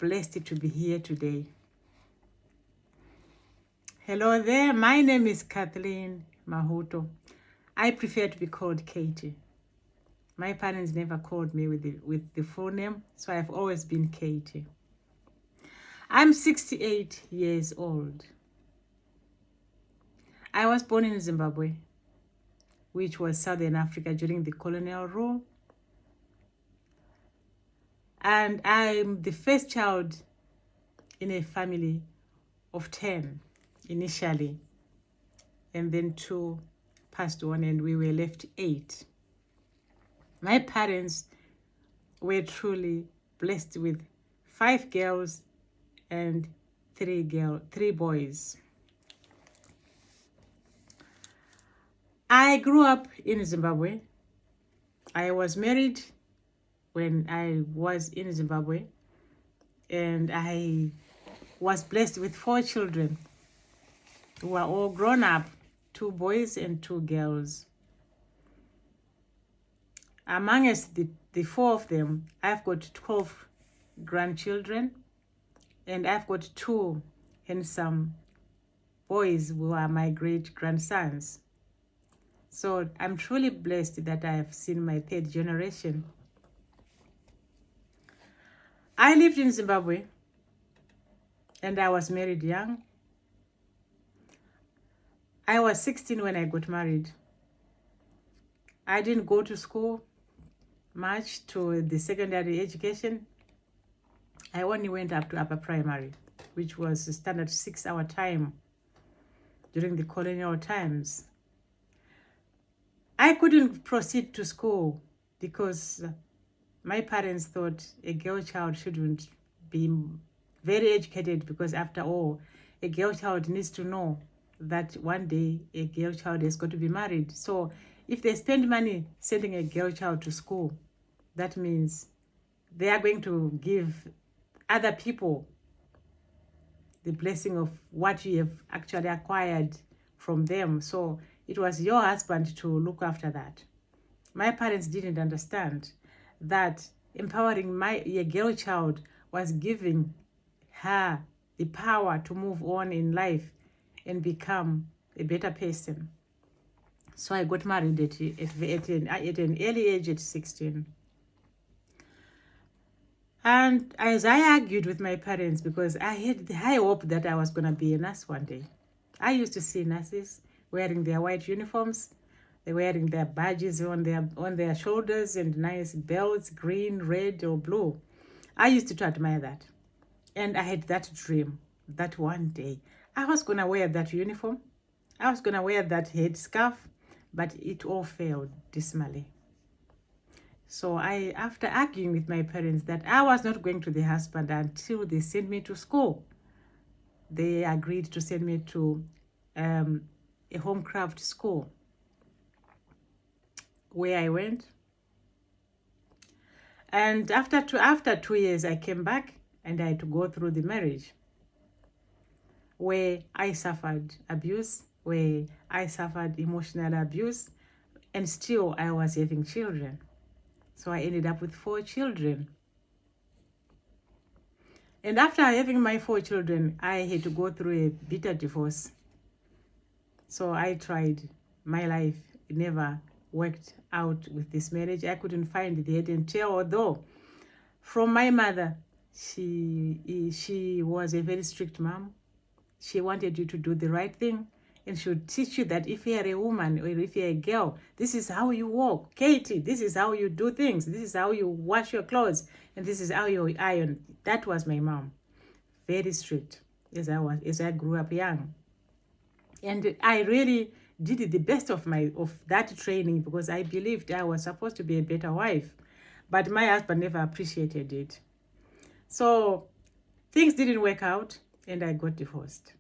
blessed to be here today. Hello there, my name is Kathleen Mahuto. I prefer to be called Katie. My parents never called me with the full name, so I've always been Katie. I'm 68 years old. I was born in Zimbabwe, which was Southern Africa during the colonial rule. And I'm the first child in a family of 10 initially. And then 2 passed on and we were left 8. My parents were truly blessed with 5 girls and 3 boys. I grew up in Zimbabwe. I was married when I was in Zimbabwe, and I was blessed with 4 children who are all grown up, 2 boys and 2 girls. Amongst the 4 of them, I've got 12 grandchildren, and I've got 2 handsome boys who are my great-grandsons. So I'm truly blessed that I have seen my 3rd generation. I lived in Zimbabwe, and I was married young. I was 16 when I got married. I didn't go to school much to the secondary education. I only went up to upper primary, which was a standard 6-hour time during the colonial times. I couldn't proceed to school because my parents thought a girl child shouldn't be very educated, because after all, a girl child needs to know that one day a girl child is going to be married. So if they spend money sending a girl child to school, that means they are going to give other people the blessing of what you have actually acquired from them. So it was your husband to look after that. My parents didn't understand that empowering a girl child was giving her the power to move on in life and become a better person. So I got married at an early age at 16. And as I argued with my parents, because I had the high hope that I was going to be a nurse one day. I used to see nurses wearing their white uniforms. They're wearing their badges on their shoulders and nice belts, green, red, or blue. I used to admire that. And I had that dream that one day I was going to wear that uniform. I was going to wear that headscarf, but it all failed dismally. So after arguing with my parents that I was not going to the husband until they sent me to school, they agreed to send me to a homecraft school, where I went. And after 2 years, I came back and I had to go through the marriage, where I suffered abuse, where I suffered emotional abuse, and still I was having children. So I ended up with 4 children. And after having my 4 children, I had to go through a bitter divorce. So I tried my life. It never worked out with this marriage. I couldn't find the head and tail, although from my mother, she was a very strict mom. She wanted you to do the right thing, and she would teach you that if you're a woman or if you're a girl, this is how you walk. Katie, this is how you do things. This is how you wash your clothes, and this is how you iron. That was my mom. Very strict as I grew up young. And I really did the best of that training, because I believed I was supposed to be a better wife. But my husband never appreciated it. So things didn't work out and I got divorced.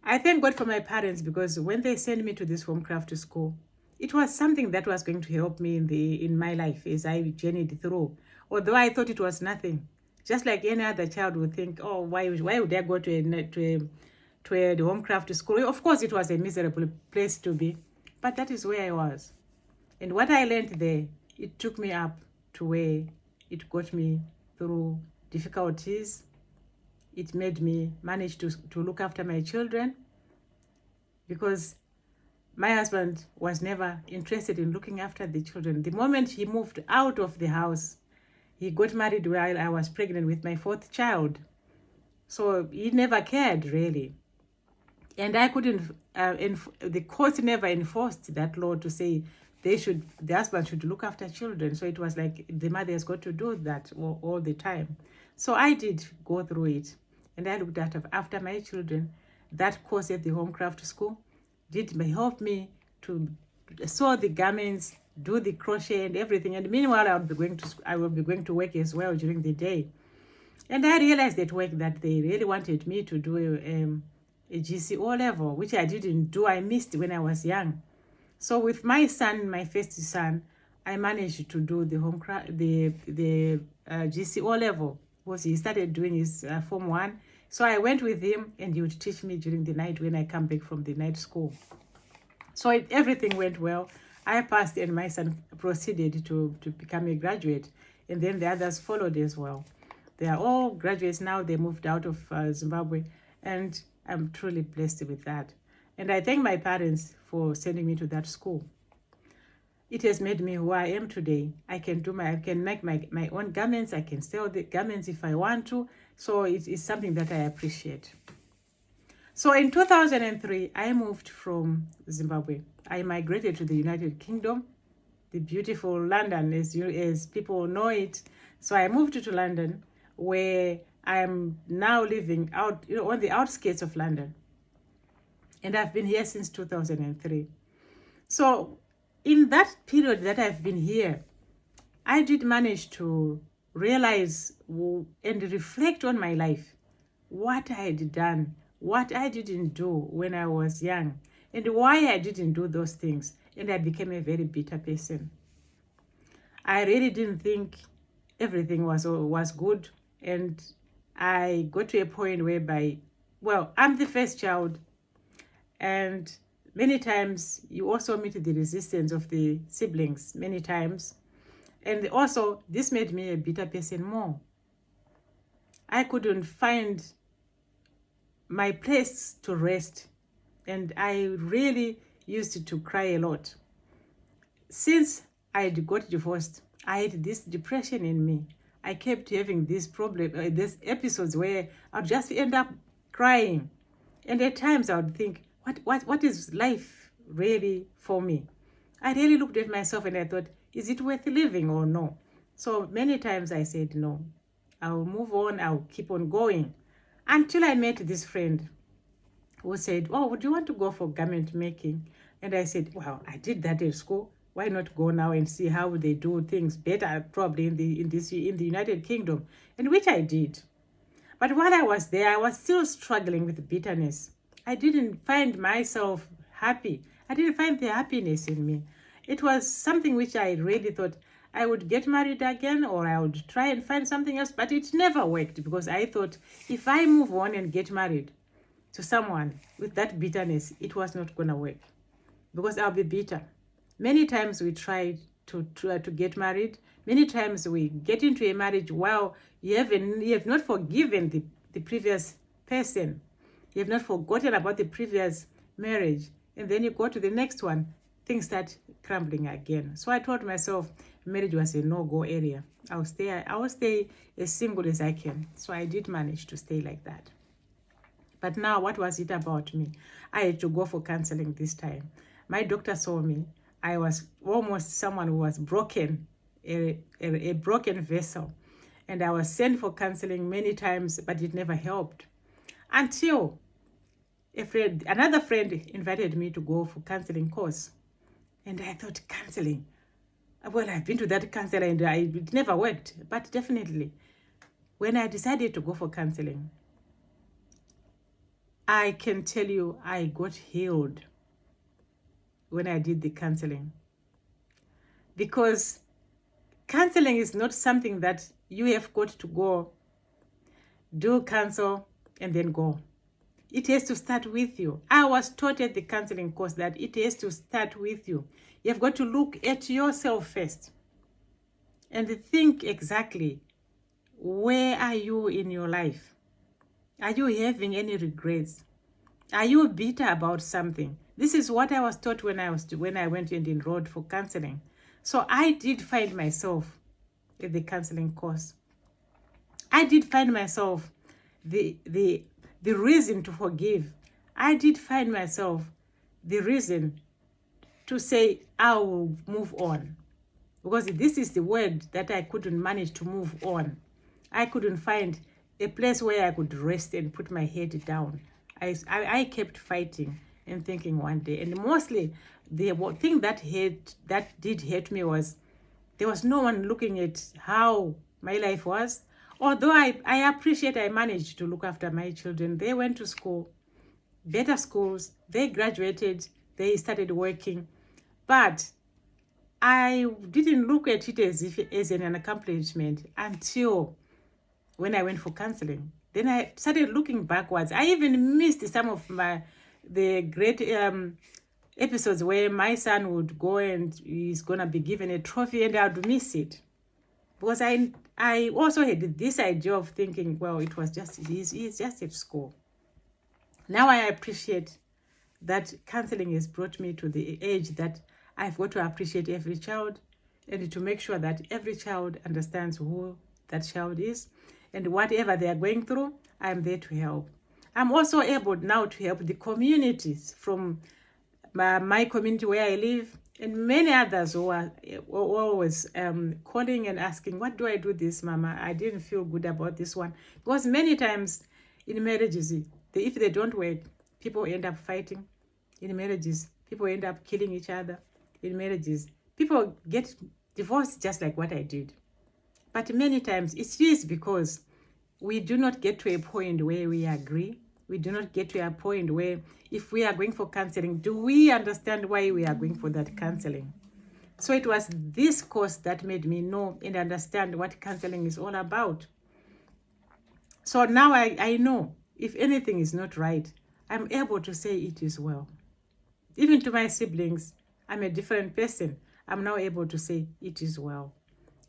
I thank God for my parents, because when they sent me to this homecraft school, it was something that was going to help me in my life as I journeyed through. Although I thought it was nothing. Just like any other child would think, oh, why would I go to a homecraft school? Of course, it was a miserable place to be, but that is where I was. And what I learned there, it took me up to where it got me through difficulties. It made me manage to look after my children, because my husband was never interested in looking after the children. The moment he moved out of the house, he got married while I was pregnant with my 4th child. So he never cared, really. And I couldn't, the court never enforced that law to say the husband should look after children. So it was like the mother has got to do that all the time. So I did go through it. And I looked after my children. That course at the Homecraft School did help me to sew the garments, do the crochet and everything. And meanwhile, I will be going to work as well during the day. And I realized at work that they really wanted me to do a GCO level, which I didn't do. I missed when I was young. So with my son, my first son, I managed to do the GCO level, because he started doing his Form 1. So I went with him, and he would teach me during the night when I come back from the night school. So everything went well. I passed, and my son proceeded to become a graduate. And then the others followed as well. They are all graduates now. They moved out of Zimbabwe, and I'm truly blessed with that. And I thank my parents for sending me to that school. It has made me who I am today. I can make my own garments. I can sell the garments if I want to. So it is something that I appreciate. So in 2003, I moved from Zimbabwe. I migrated to the United Kingdom, the beautiful London, as people know it. So I moved to London, where I'm now living out, on the outskirts of London. And I've been here since 2003. So in that period that I've been here, I did manage to realize and reflect on my life, what I had done, what I didn't do when I was young, and why I didn't do those things. And I became a very bitter person. I really didn't think everything was good. And I got to a point whereby, well, I'm the first child, and many times you also meet the resistance of the siblings, many times. And also, this made me a bitter person more. I couldn't find my place to rest, and I really used to cry a lot. Since I got divorced, I had this depression in me. I kept having these episodes where I'd just end up crying. And at times I would think, what is life really for me? I really looked at myself and I thought, is it worth living or no? So many times I said, no, I'll move on, I'll keep on going. Until I met this friend who said, oh, would you want to go for garment making? And I said, well, I did that at school. Why not go now and see how they do things better, probably in the United Kingdom, and which I did. But while I was there, I was still struggling with bitterness. I didn't find myself happy. I didn't find the happiness in me. It was something which I really thought I would get married again, or I would try and find something else, but it never worked, because I thought if I move on and get married to someone with that bitterness, it was not going to work, because I'll be bitter. Many times we tried to get married. Many times we get into a marriage while you have not forgiven the previous person. You have not forgotten about the previous marriage. And then you go to the next one, things start crumbling again. So I told myself marriage was a no-go area. I will stay as single as I can. So I did manage to stay like that. But now, what was it about me? I had to go for counseling this time. My doctor saw me. I was almost someone who was broken, a broken vessel. And I was sent for counseling many times, but it never helped. Until another friend invited me to go for counseling course. And I thought, counseling? Well, I've been to that counselor and it never worked. But definitely, when I decided to go for counseling, I can tell you I got healed when I did the counseling. Because counseling is not something that you have got to go, do counsel, and then go. It has to start with you. I was taught at the counseling course that it has to start with you. You have got to look at yourself first and think exactly where are you in your life? Are you having any regrets? Are you bitter about something? This is what I was taught when I went and enrolled for counseling. So I did find myself at the counseling course. I did find myself the reason to forgive. I did find myself the reason to say I will move on. Because this is the word that I couldn't manage to move on. I couldn't find a place where I could rest and put my head down. I kept fighting and thinking one day. And mostly the thing that did hurt me was there was no one looking at how my life was. Although I appreciate I managed to look after my children. They went to school, better schools. They graduated. They started working. But I didn't look at it as an accomplishment until when I went for counseling. Then I started looking backwards. I even missed some of the great episodes where my son would go and he's going to be given a trophy, and I'd miss it. Because I also had this idea of thinking, well, it was just, he's just at school. Now I appreciate that counseling has brought me to the age that I've got to appreciate every child and to make sure that every child understands who that child is, and whatever they are going through, I'm there to help. I'm also able now to help the communities from my community where I live, and many others who are always calling and asking, what do I do this, Mama? I didn't feel good about this one. Because many times in marriages, if they don't work, people end up fighting. In marriages, people end up killing each other. In marriages, people get divorced just like what I did. But many times it is because we do not get to a point where we agree. We do not get to a point where if we are going for counseling, do we understand why we are going for that counseling? So it was this course that made me know and understand what counseling is all about. So now I know if anything is not right, I'm able to say it is well. Even to my siblings, I'm a different person. I'm now able to say it is well.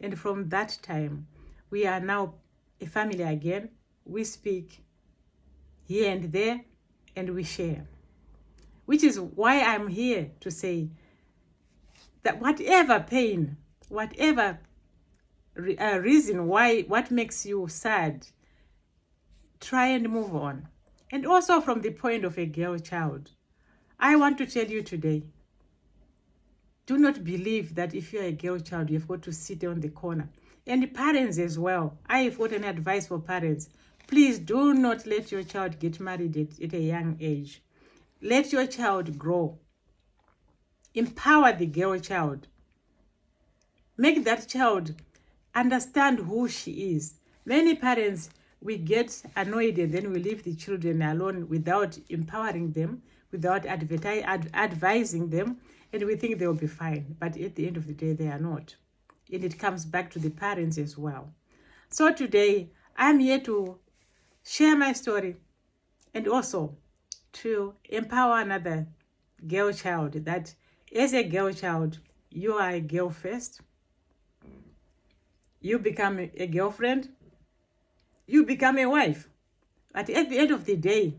And from that time, we are now a family again. We speak here and there, and we share. Which is why I'm here to say that whatever pain, whatever reason why, what makes you sad, try and move on. And also from the point of a girl child, I want to tell you today, do not believe that if you're a girl child, you've got to sit on the corner. And parents as well. I have got an advice for parents. Please do not let your child get married at a young age. Let your child grow. Empower the girl child. Make that child understand who she is. Many parents, we get annoyed and then we leave the children alone without empowering them, without advising them, and we think they'll be fine. But at the end of the day, they are not. And it comes back to the parents as well. So today, I'm here to share my story and also to empower another girl child that as a girl child, you are a girl first. You become a girlfriend. You become a wife. But at the end of the day,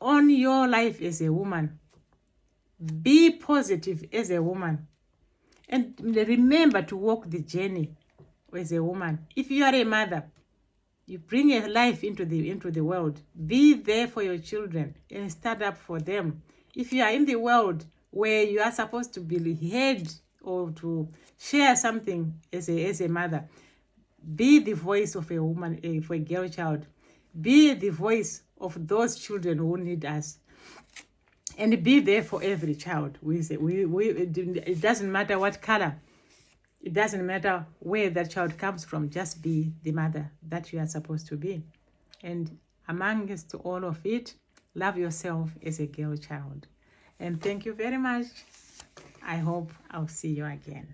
on your life as a woman, be positive as a woman. And remember to walk the journey as a woman. If you are a mother, you bring a life into the world. Be there for your children and stand up for them. If you are in the world where you are supposed to be heard or to share something as a mother, be the voice of a woman, for a girl child. Be the voice of those children who need us. And be there for every child. It doesn't matter what color. It doesn't matter where that child comes from. Just be the mother that you are supposed to be. And amongst all of it, love yourself as a girl child. And thank you very much. I hope I'll see you again.